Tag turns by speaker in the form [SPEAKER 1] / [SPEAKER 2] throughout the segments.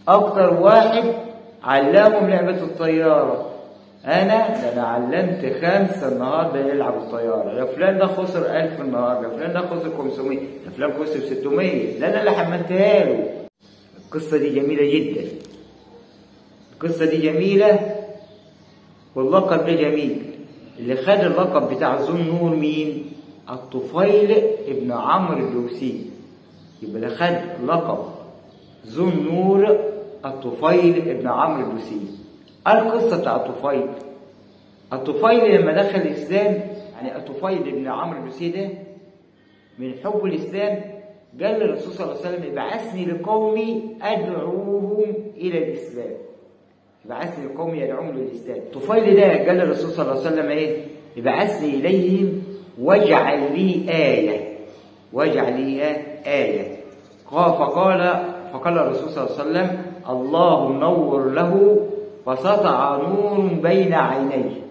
[SPEAKER 1] اكتر واحد علمهم لعبة الطيارة. انا علمت 5 النهارده يلعبوا الطيارة. يا فلان ده خسر 1000 النهارده، يا فلان ده خسر 500، يا فلان خسر 600. لا انا اللي حملتها له. القصة دي جميلة جدا. القصة دي جميلة واللقب ده جميل. اللي خد اللقب بتاع ذو النور مين؟ الطفيل ابن عمرو الدوسي. يبقى اللي خد لقب ذو النور الطفيل ابن عمرو الدوسي. القصة بتاع الطفيل. الطفيل لما دخل الإسلام، يعني الطفيل ابن عمرو الدوسي ده من حب الإسلام قال للرسول صلى الله عليه وسلم: ابعثني لقومي أدعوهم إلى الإسلام. ابعثني لقومي يدعوهم للإسلام. الطفيل ده قال للرسول صلى الله عليه وسلم إيه؟ ابعثني إليهم واجعل لي آية. واجعل لي آية. فقال الرسول صلى الله عليه وسلم: الله نور له فسطع نور بين عينيه.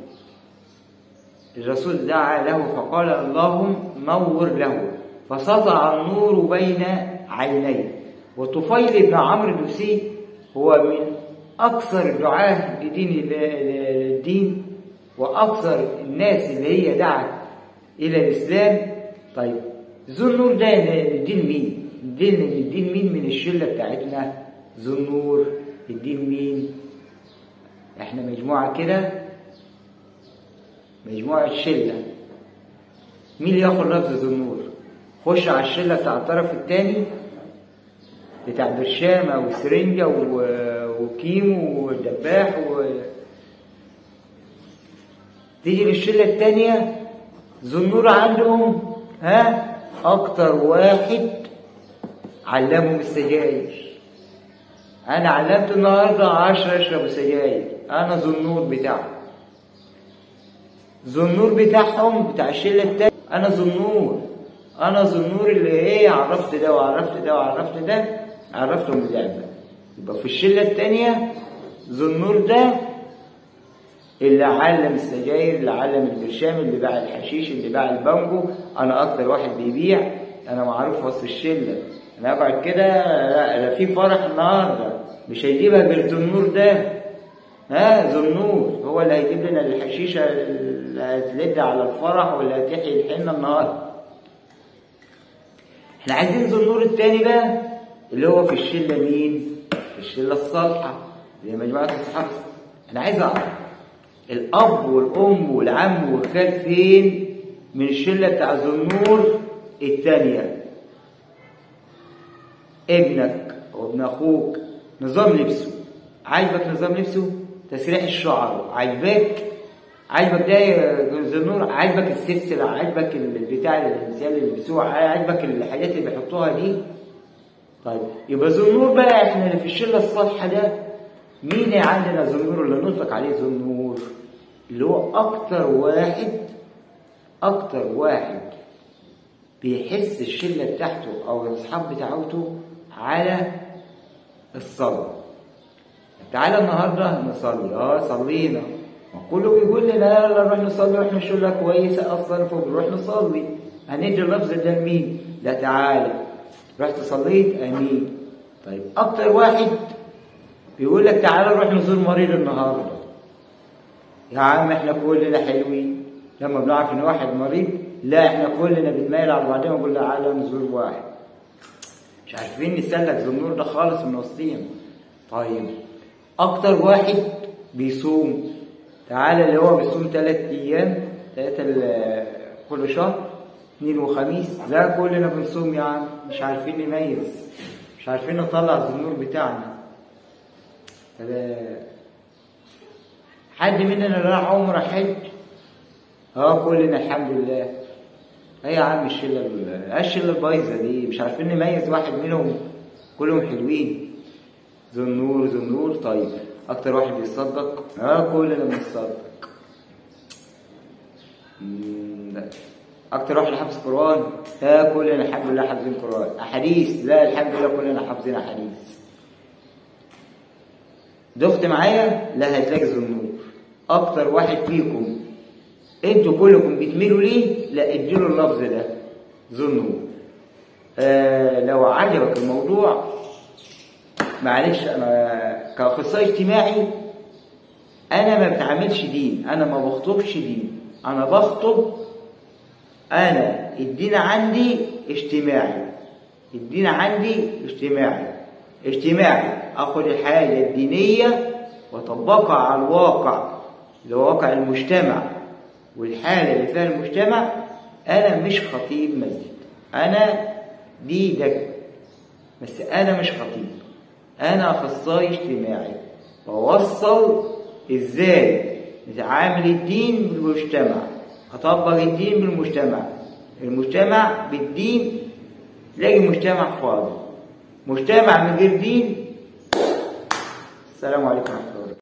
[SPEAKER 1] الرسول دعا له فقال: اللهم نور له فسطع النور بين عينيه. والطفيل بن عمرو الدوسي هو من أكثر الدعاة لدين الدين وأكثر الناس اللي هي دعت إلى الإسلام. طيب ذو النور ده الدين مين؟ الدين مين من الشلة بتاعتنا؟ ذو النور الدين مين؟ احنا مجموعة كده، مجموعة شلة. مين اللي ياخد لفظ ذو النور؟ خش على الشلة بتاع الطرف الثاني بتاع برشامة وسرنجة وكيمو ودباح تيجي للشلة الثانية. ذو النور عندهم أكتر واحد علمهم السجاير. أنا علمت النهاردة 10 يشربوا سجاير. أنا ذو النور بتاعهم. ذو النور بتاعهم بتاع الشلة التانية. أنا ذو النور. أنا ذو النور اللي عرفت ده وعرفت ده وعرفت ده، عرفتهم اللعبة. يبقى في الشلة التانية ذو النور ده اللي علم السجاير، اللي علم البرشام، اللي باع الحشيش، اللي باع البانجو. أنا أكتر واحد بيبيع. أنا معروف وسط الشلة. أنا أقعد كده، لا في فرح النهارده مش هيجيبها غير ذو النور ده. ذو النور هو اللي هيجيب لنا الحشيشة اللي هتلد على الفرح واللي هتحيي الحنة النهارده. احنا عايزين ذو النور التاني بقى اللي هو في الشلة مين؟ في الشلة الصالحة زي مجموعة الصحابة. أنا عايز أعرف الأب والأم والعم والخال فين من الشلة بتاع ذو النور التانية. ابنك وابن أخوك نظام لبسه عاجبك؟ نظام لبسه؟ تسريح الشعر عاجبك ده ذو النور؟ عاجبك السلسلة؟ عاجبك البتاع الانسيال اللي بيلبسوه؟ عاجبك الحاجات اللي بيحطوها دي؟ طيب يبقى ذو النور بقى احنا اللي في الشلة الصالحة ده مين عندنا ذو النور اللي نطلق عليه ذو النور؟ اللي هو أكتر واحد بيحس الشلة بتاعته أو الأصحاب بتاعته على الصلاة. تعالى النهارده نصلي. صلينا. كله بيقول لنا يلا نروح نصلي واحنا شلة كويسة أصلا، فبنروح نصلي. هندي اللفظ ده لمين؟ لا تعالى رحت صليت امين. طيب اكتر واحد بيقول لك تعالى نروح نزور مريض النهارده. يا عم احنا كلنا حلوين لما بنعرف ان واحد مريض. لا احنا كلنا بنميل على بعضنا ونقول تعالى نزور واحد. مش عارفين نسلك ذو النور ده خالص من وسطينا. طيب اكتر واحد بيصوم. تعالى اللي هو بيصوم 3 ايام 3 كل شهر 2 وخميس. لا كلنا بنصوم يا عم. مش عارفين نميز، مش عارفين نطلع ذو النور بتاعنا. حد مننا راح عمره حج؟ كلنا الحمد لله. يا عم الشله البايظه دي مش عارفين نميز واحد منهم. كلهم حلوين. ذو النور. طيب اكتر واحد بيصدق؟ كلنا بنصدق. اكتر واحد حافظ قرآن؟ كلنا الحمد لله حافظين قرآن. احاديث؟ لا الحمد لله كلنا حافظين احاديث. دخت معايا؟ لا هتلاقي ذو النور. اكتر واحد فيكم انتوا كلكم بتميلوا ليه؟ لا اديله اللفظ ده ذو النور. لو عجبك الموضوع معلش انا كاخصائي اجتماعي انا ما بتعاملش دين، انا ما بخطبش دين، انا بخطب انا الدين عندي اجتماعي، الدين عندي اجتماعي اخد الحاجه الدينيه واطبقها على الواقع اللي هو واقع المجتمع والحاله اللي فيها المجتمع. انا مش خطيب مسجد، انا دي دك، بس انا مش خطيب، انا اخصائي اجتماعي بوصل ازاي نتعامل الدين بالمجتمع، اطبق الدين بالمجتمع، المجتمع بالدين تلاقي مجتمع فاضي، مجتمع من غير دين. السلام عليكم.